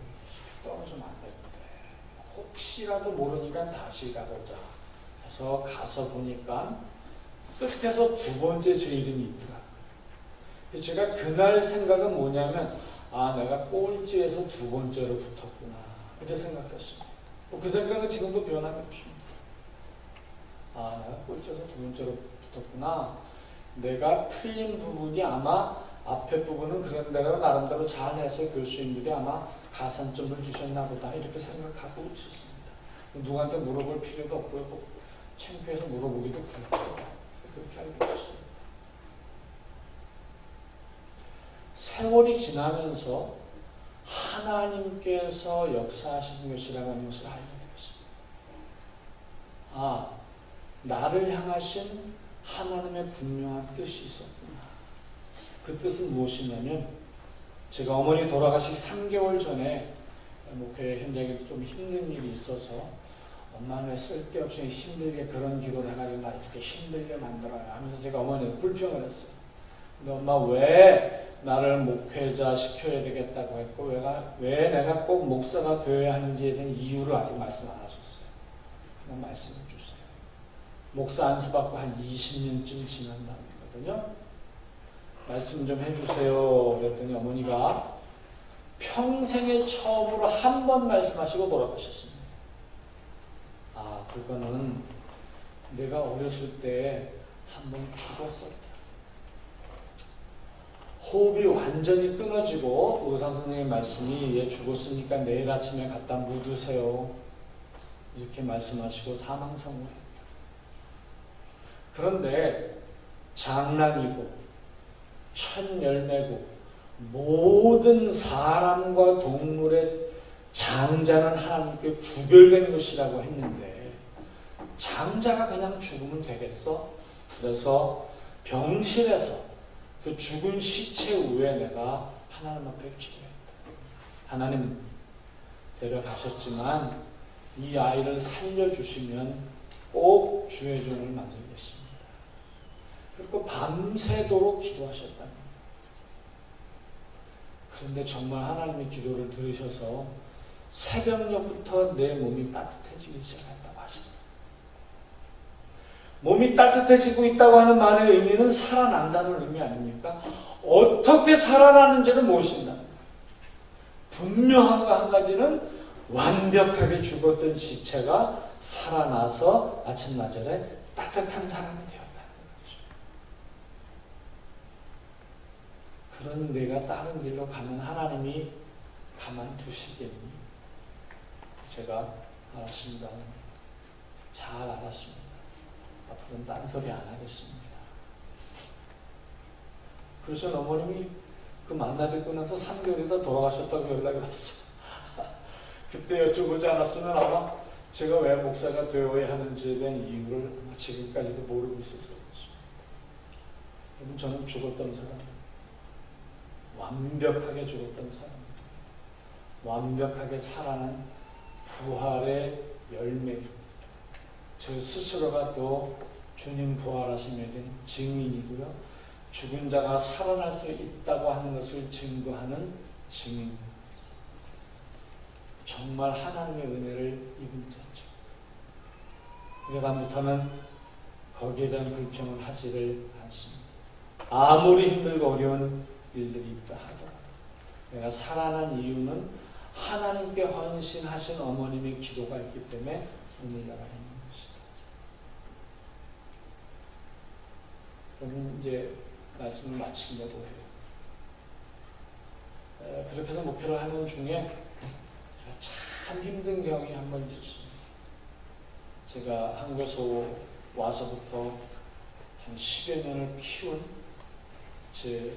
떨어지면 안 되는데. 혹시라도 모르니까 다시 가보자. 해서 가서 보니까 끝에서 2번째 제 이름이 있더라고요. 제가 그날 생각은 뭐냐면 아 내가 꼴찌에서 2번째로 붙었구나 이렇게 생각했습니다. 그 생각은 지금도 변함이 없습니다. 아 내가 꼴찌에서 2번째로 붙었구나. 내가 틀린 부분이 아마 앞에 부분은 그런 대로 나름대로 잘해서 교수님들이 아마 가산점을 주셨나 보다 이렇게 생각하고 있었습니다. 누구한테 물어볼 필요도 없고요. 창피해서 물어보기도 그렇죠. 그렇게 알고 있어요. 세월이 지나면서 하나님께서 역사하시는 것이라는 것을 알게 되었습니다. 아, 나를 향하신 하나님의 분명한 뜻이 있었구나. 그 뜻은 무엇이냐면 제가 어머니 돌아가시기 3개월 전에 목회 현장에 좀 힘든 일이 있어서 엄마는 왜 쓸데없이 힘들게 그런 기도를 해가지고 나 이렇게 힘들게 만들어요 하면서 제가 어머니를 불평을 했어요. 근데 엄마 왜 나를 목회자 시켜야 되겠다고 했고 왜 내가 꼭 목사가 되어야 하는지에 대한 이유를 아직 말씀 안 하셨어요. 그냥 말씀해 주세요. 목사 안수 받고 한 20년쯤 지난 다음이거든요. 말씀 좀 해주세요. 그랬더니 어머니가 평생에 처음으로 한 번 말씀하시고 돌아가셨습니다. 아, 그거는 내가 어렸을 때 한 번 죽었을 때 호흡이 완전히 끊어지고 의사 선생님 말씀이 얘 죽었으니까 내일 아침에 갖다 묻으세요. 이렇게 말씀하시고 사망 선고했다. 그런데 장난이고 천열매고 모든 사람과 동물의 장자는 하나님께 구별된 것이라고 했는데 장자가 그냥 죽으면 되겠어? 그래서 병실에서 그 죽은 시체 위에 내가 하나님 앞에 기도했다. 하나님 데려가셨지만 이 아이를 살려주시면 꼭 주의 종을 만들겠습니다. 그리고 밤새도록 기도하셨답니다. 그런데 정말 하나님의 기도를 들으셔서 새벽녘부터 내 몸이 따뜻해지기 시작했다고 하시더라고요. 몸이 따뜻해지고 있다고 하는 말의 의미는 살아난다는 의미 아닙니까? 어떻게 살아나는지를 모르신다. 분명한 거 한 가지는 완벽하게 죽었던 시체가 살아나서 아침나절에 따뜻한 사람이 되었다는 거죠. 그런 내가 다른 길로 가면 하나님이 가만두시겠니? 제가 알았습니다. 잘 알았습니다. 앞으로는 딴소리 안 하겠습니다. 그래서 어머님이 그 만나뵙고 나서 3개월이다 돌아가셨다고 연락이 왔어. 그때 여쭤보지 않았으면 아마 제가 왜 목사가 되어야 하는지에 대한 이유를 지금까지도 모르고 있었을 것입니다. 여러분, 저는 죽었던 사람이에요. 완벽하게 죽었던 사람이에요. 완벽하게 살아난 부활의 열매입니다. 저 스스로가 또 주님 부활하심에 대한 증인이고요. 죽은 자가 살아날 수 있다고 하는 것을 증거하는 증인. 정말 하나님의 은혜를 입은 자죠. 그다음부터는 거기에 대한 불평을 하지를 않습니다. 아무리 힘들고 어려운 일들이 있다 하더라도 내가 살아난 이유는 하나님께 헌신하신 어머님의 기도가 있기 때문에 오늘날가 있는 것이다. 그럼 이제 말씀을 마치려고 해요. 그렇게 해서 목표를 하는 중에 참 힘든 경험이 한 번 있었습니다. 제가 한국에서 와서부터 한 10여 년을 키운 제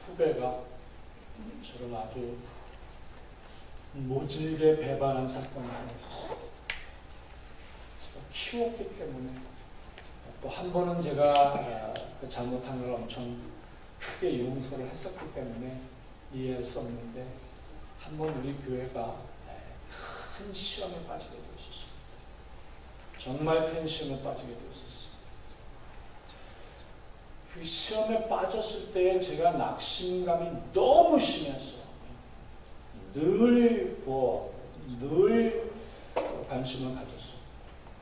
후배가 저를 아주 모질게 배반한 사건이 하나 있었어요. 제가 키웠기 때문에 또 한 번은 제가 그 잘못한 걸 엄청 크게 용서를 했었기 때문에 이해할 수 없는데 한 번 우리 교회가 큰 시험에 빠지게 되었습니다. 정말 큰 시험에 빠지게 되었습니다. 그 시험에 빠졌을 때 제가 낙심감이 너무 심해서 늘 관심을 가졌어요.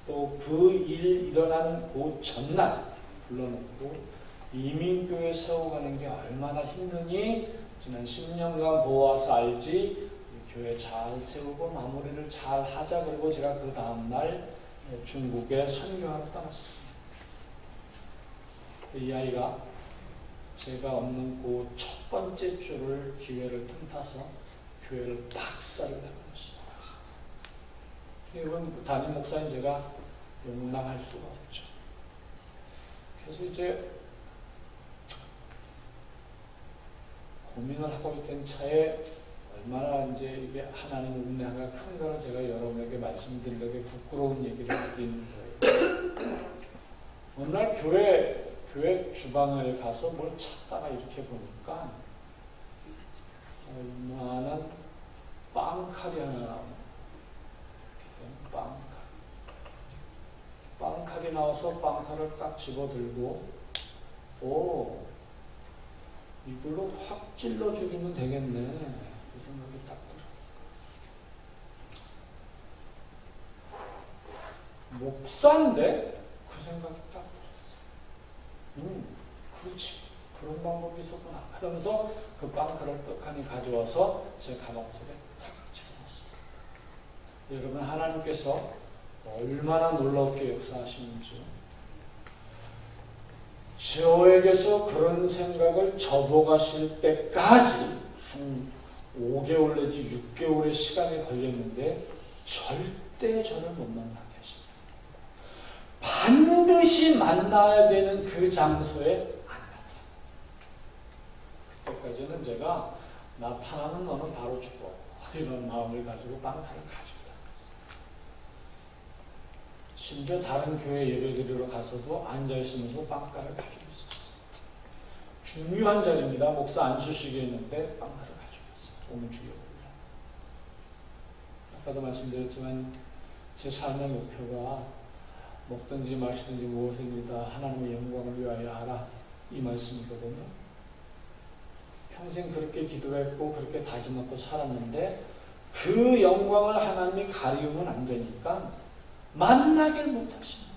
또 그 일 일어난 그 전날 불러놓고 이민교회 세워가는 게 얼마나 힘드니 지난 10년간 보아서 알지. 교회 잘 세우고 마무리를 잘 하자. 그리고 제가 그 다음날 중국에 선교하러 떠났었습니다. 이 아이가 제가 없는 그 첫 번째 주를 기회를 틈타서 교회를 박살을 내버렸습니다. 이건 담임 목사인 제가 용납할 수가 없죠. 그래서 이제 고민을 하고 있던 차에 얼마나 이제 이게 하나님 은혜가 큰가를 제가 여러분에게 말씀드리려고 부끄러운 얘기를 드리는 거예요. 어느 날 교회 주방에 가서 뭘 찾다가 이렇게 보니까 얼마나 빵칼이 하나 나오는 빵칼이 나와서 빵칼을 딱 집어들고 이걸로 확 찔러 죽이면 되겠네. 그 생각이 딱 들었어요. 목사인데 그 생각이 딱 들었어요. 그렇지. 그런 방법이 있었구나. 하면서 그 빵칼을 떡하니 가져와서 제 가방 속에 탁 집어넣었어요. 여러분, 하나님께서 얼마나 놀랍게 역사하시는지 저에게서 그런 생각을 접어가실 때까지 한 5개월 내지 6개월의 시간이 걸렸는데 절대 저를 못 만나게 하십니다. 반드시 만나야 되는 그 장소에 안 나타나요. 그때까지는 제가 나타나는 너는 바로 죽어 이런 마음을 가지고 빵타를 가지고 다녔어요. 심지어 다른 교회 예배드리러 가서도 앉아있으면서 빵가를 가지고 있었어요. 중요한 자리입니다. 목사 안수식이 있는데 빵가를 가지고 있어요. 오늘 주여. 아까도 말씀드렸지만 제 삶의 목표가 먹든지 마시든지 무엇입니다. 하나님의 영광을 위하여 하라. 이 말씀이거든요. 평생 그렇게 기도했고 그렇게 다짐하고 살았는데 그 영광을 하나님이 가리우면 안 되니까 만나길 못하시는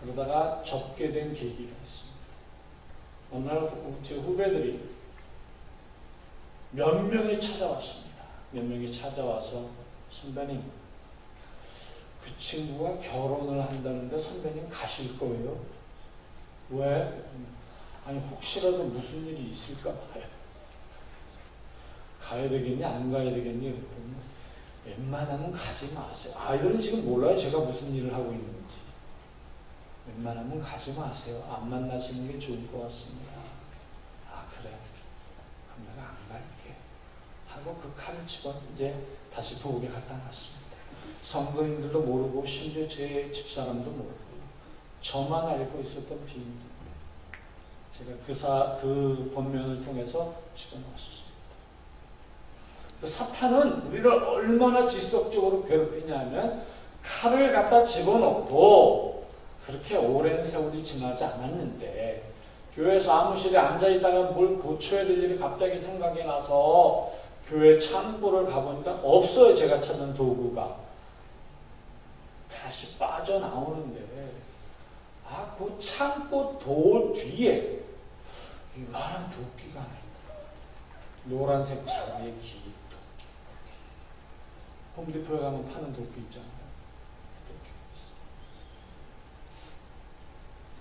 그러다가 접게 된 계기가 있습니다. 어느 날 제 후배들이 몇 명이 찾아왔습니다. 몇 명이 찾아와서 선배님 그 친구가 결혼을 한다는데 선배님 가실 거예요? 왜? 아니 혹시라도 무슨 일이 있을까 봐요. 가야 되겠니? 안 가야 되겠니? 그랬더니 웬만하면 가지 마세요. 아이들은 지금 몰라요. 제가 무슨 일을 하고 있는지. 웬만하면 가지 마세요. 안 만나시는 게 좋을 것 같습니다. 아 그래? 그럼 내가 안 갈게. 하고 그 칼을 집어 이제 다시 부엌에 갖다 놨습니다. 성도님들도 모르고 심지어 제 집사람도 모르고 저만 알고 있었던 비밀입니다. 제가 그 본면을 통해서 집어넣었습니다. 그 사탄은 우리를 얼마나 지속적으로 괴롭히냐면 칼을 갖다 집어넣고 그렇게 오랜 세월이 지나지 않았는데 교회 사무실에 앉아있다가 뭘 고쳐야 될 일이 갑자기 생각이 나서 교회 창고를 가보니까 없어요. 제가 찾는 도구가. 다시 빠져나오는데 그 창고 돌 뒤에 이만한 도끼가 하나 있다. 노란색 자리에 긴 도끼. 홈디포에 가면 파는 도끼 있잖아요. 도끼가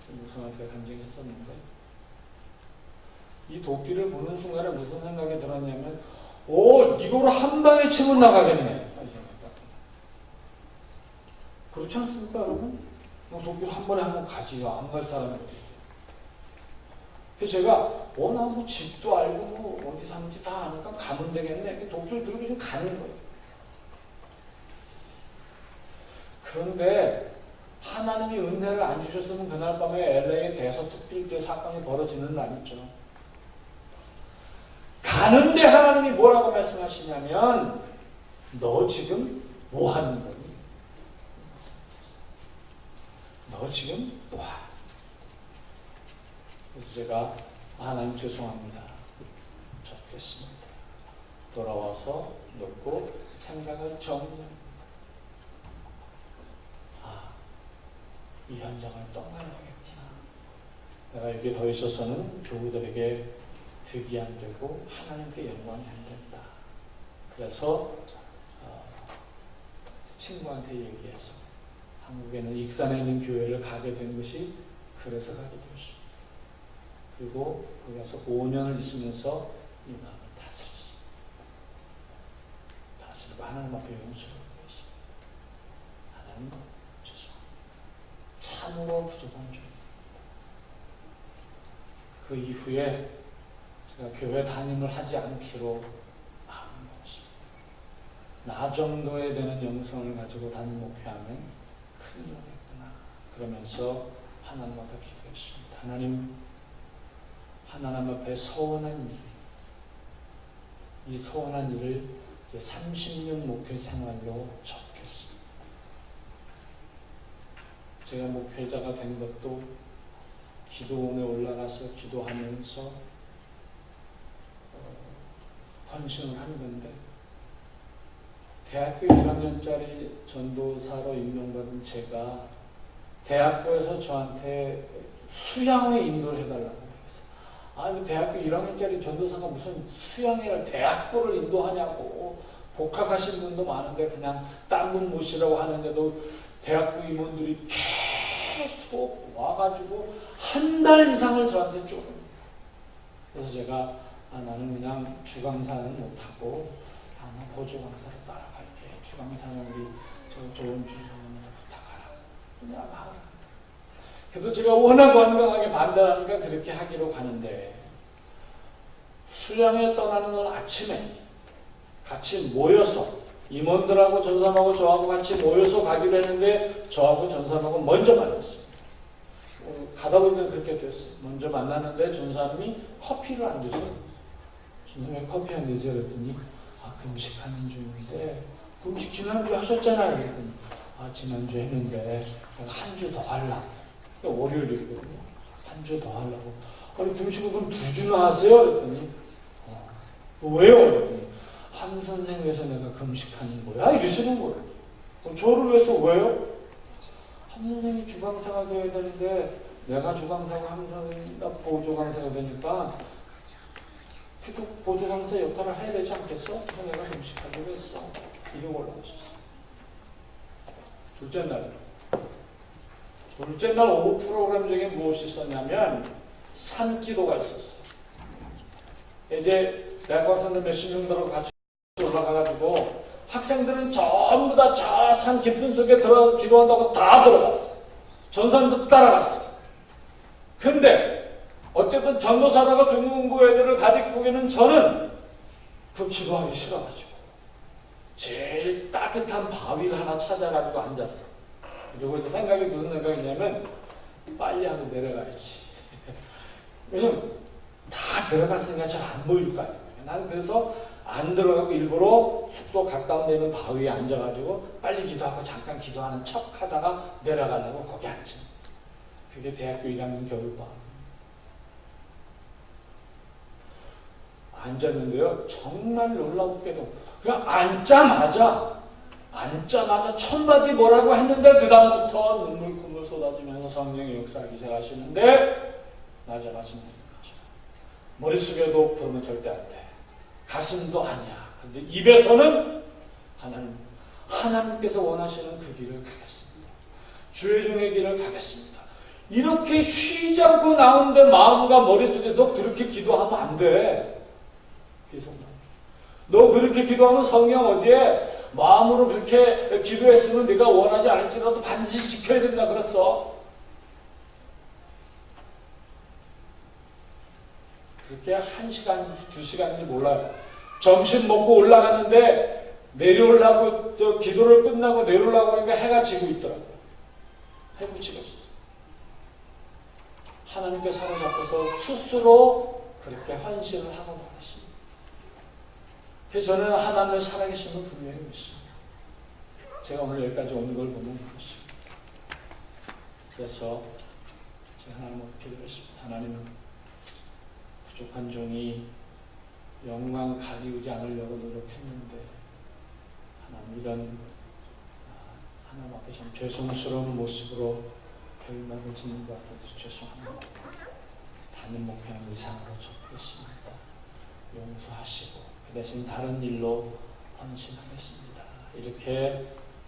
있어요. 무성한테 간증했었는데 이 도끼를 보는 순간에 무슨 생각이 들었냐면 이거로 한 방에 치고 나가겠네. 그렇지 않습니까, 여러분? 도끼를 한 번에 한번 가지요. 안 갈 사람이 어디 있어요? 그래서 제가, 나 뭐 집도 알고, 뭐 어디 사는지 다 아니까 가면 되겠네. 도끼를 들고 좀 가는 거예요. 그런데, 하나님이 은혜를 안 주셨으면 그날 밤에 LA에 대서특필 사건이 벌어지는 날 있죠. 가는데 하나님이 뭐라고 말씀하시냐면, 너 지금 뭐 하는 거니? 너 지금 뭐야? 그래서 제가 하나님 죄송합니다. 접겠습니다. 돌아와서 놓고 생각을 정리합니다. 이 현장을 떠나야겠구나. 내가 여기 더 있어서는 교우들에게 득이 안 되고 하나님께 영광이 안 된다. 그래서 친구한테 얘기했어. 한국에는 익산에 있는 교회를 가게 된 것이 그래서 가게 되었습니다. 그리고 거기서 5년을 있으면서 이 마음을 다스렸습니다. 다스리고 하나님 앞에 용서를 구했습니다. 하나님 죄송합니다. 참으로 부족한 죄입니다. 그 이후에 제가 교회 담임을 하지 않기로 마음을 먹었습니다. 나 정도에 되는 영성을 가지고 담임 목회하면 큰일 나겠구나. 그러면서 하나님 앞에 기도했습니다. 하나님 앞에 서원한 일, 이 서원한 일을 이제 30년 목회 생활로 접겠습니다. 제가 목회자가 된 것도 기도원에 올라가서 기도하면서 헌신을 한 건데 대학교 1학년짜리 전도사로 임명받은 제가 대학교에서 저한테 수양회 인도를 해달라고 해서 대학교 1학년짜리 전도사가 무슨 수양회를 대학교를 인도하냐고 복학하신 분도 많은데 그냥 딴 분 모시라고 하는데도 대학교 임원들이 계속 와가지고 한 달 이상을 저한테 쪼릅니다. 그래서 제가 나는 그냥 주강사는 못하고 나 보조 강사로 따라갈게. 주강사는 우리 좋은 주소는 부탁하라. 그냥 하라. 그래도 제가 워낙 완강하게 반대하니까 그렇게 하기로 가는데 수양에 떠나는 날 아침에 같이 모여서 임원들하고 전사하고 저하고 같이 모여서 가기로 했는데 저하고 전사하고 먼저 만났어요. 가다 보니까 그렇게 됐어요. 먼저 만났는데 전사님이 커피를 안 드세요. 전사님 왜 커피 안 드세요? 그랬더니 금식하는 중인데 금식 지난주에 하셨잖아요. 그랬더니 지난주에 했는데 한 주 더 하려고. 월요일이거든요. 한 주 더 하려고. 아니 금식을 그럼 2주나 하세요? 그랬더니 왜요? 그랬더니 한 선생 위해서 내가 금식하는 거야? 이러시는 거예요. 그럼 저를 위해서 왜요? 한 선생이 주강사가 되어야 되는데 내가 주강사고 한 선생이 보조강사가 되니까 그래도 보조강사 역할을 해야 되지 않겠어? 그래서 내가 금식하기로 했어. 이러고 올라오셨어. 둘째 날 오후 프로그램 중에 무엇이 있었냐면 산기도가 있었어요. 이제 대학학생들 몇십 명들하고 같이 올라가가지고 학생들은 전부 다 저 산 깊은 속에 들어가서 기도한다고 다 들어갔어. 전사님도 따라갔어. 근데 어쨌든 전도사다가 중국공부 애들을 가리키고 있는 저는 그 기도하기 싫어가지고 제일 따뜻한 바위를 하나 찾아가지고 앉았어. 그리고 이제 생각이 무슨 생각이냐면 빨리 하고 내려가야지. 왜냐면 다 들어갔으니까 잘 안 보일 거 아니에요. 난 그래서 안 들어가고 일부러 숙소 가까운 데 있는 바위에 앉아가지고 빨리 기도하고 잠깐 기도하는 척 하다가 내려가려고 거기 앉은. 그게 대학교 1학년 겨울밤. 앉았는데요. 정말 놀랍게도 그냥 앉자마자 첫 마디 뭐라고 했는데 그 다음부터 눈물 콧물 쏟아지면서 성령의 역사하기 시작하시는데 낮에 말씀드린 거죠. 머릿속에도 그러면 절대 안 돼. 가슴도 아니야. 근데 입에서는 하나님께서 원하시는 그 길을 가겠습니다. 주의 종의 길을 가겠습니다. 이렇게 쉬지 않고 나오는데 마음과 머릿속에 너 그렇게 기도하면 안 돼. 계속 너 그렇게 기도하면 성령 어디에 마음으로 그렇게 기도했으면 네가 원하지 않을지라도 반드시 지켜야 된다 그랬어. 그렇게 1시간, 2시간인지 몰라요. 점심 먹고 올라갔는데 내려오려고 기도를 끝나고 내려오려고 하니까 해가 지고 있더라고요. 해가 지고 있어요. 하나님께 사로잡혀서 스스로 그렇게 헌신을 하고 나가십니다. 그래서 저는 하나님의 살아계심을 분명히 믿습니다. 제가 오늘 여기까지 오는 걸 보면 그렇습니다. 그래서 제가 하나님을 기도했습니다. 하나님은 부족한 종이 영광 가리우지 않으려고 노력했는데 하나님 이런 하나님 앞에 참 죄송스러운 모습으로 결말을 짓는 것 같아서 죄송합니다. 담임 목표는 이상으로 접겠습니다. 용서하시고 그 대신 다른 일로 헌신하겠습니다. 이렇게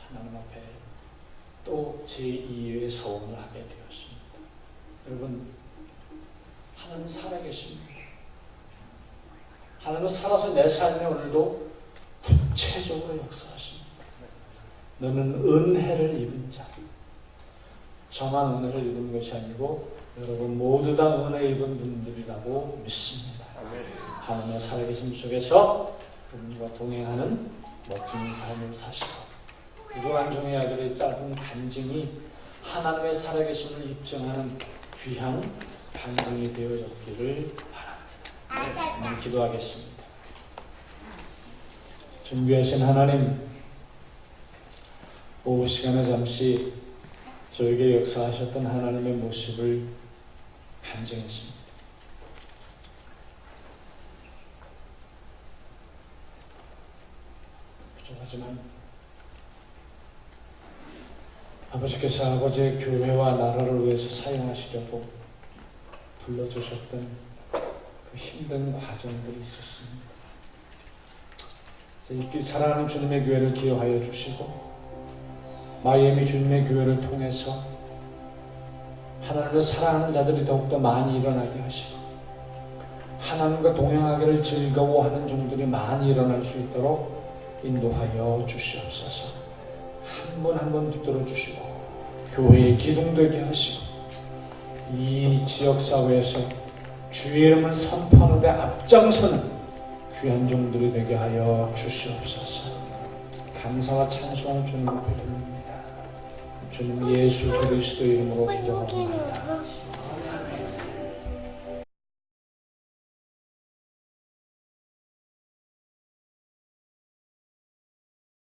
하나님 앞에 또 제2의 서원을 하게 되었습니다. 여러분, 하나님 살아계십니다. 하나님은 살아서 내 삶에 오늘도 구체적으로 역사하십니다. 너는 은혜를 입은 자. 저만 은혜를 입은 것이 아니고 여러분 모두 다 은혜 입은 분들이라고 믿습니다. 하나님의 살아계심 속에서 그분과 동행하는 멋진 삶을 사시고 부족한 종의 아들의 짧은 간증이 하나님의 살아계심을 입증하는 귀한 간증이 되어졌기를 바랍니다. 기도하겠습니다. 존귀하신 하나님, 오후 시간에 잠시 저에게 역사하셨던 하나님의 모습을 간증했습니다. 부족하지만 아버지께서 아버지의 교회와 나라를 위해서 사용하시려고 불러주셨던 그 힘든 과정들이 있었습니다. 이 사랑하는 주님의 교회를 기여하여 주시고 마이애미 주님의 교회를 통해서 하나님을 사랑하는 자들이 더욱더 많이 일어나게 하시고 하나님과 동행하기를 즐거워하는 종들이 많이 일어날 수 있도록 인도하여 주시옵소서. 한 분 한 분 붙들어 주시고 교회의 기둥되게 하시고 이 지역사회에서 주의 이름을 선포하는 데 앞장서는 귀한 종들이 되게 하여 주시옵소서. 감사와 찬송을 주님 앞에 드립니다. 주님 예수 그리스도 이름으로 기도합니다.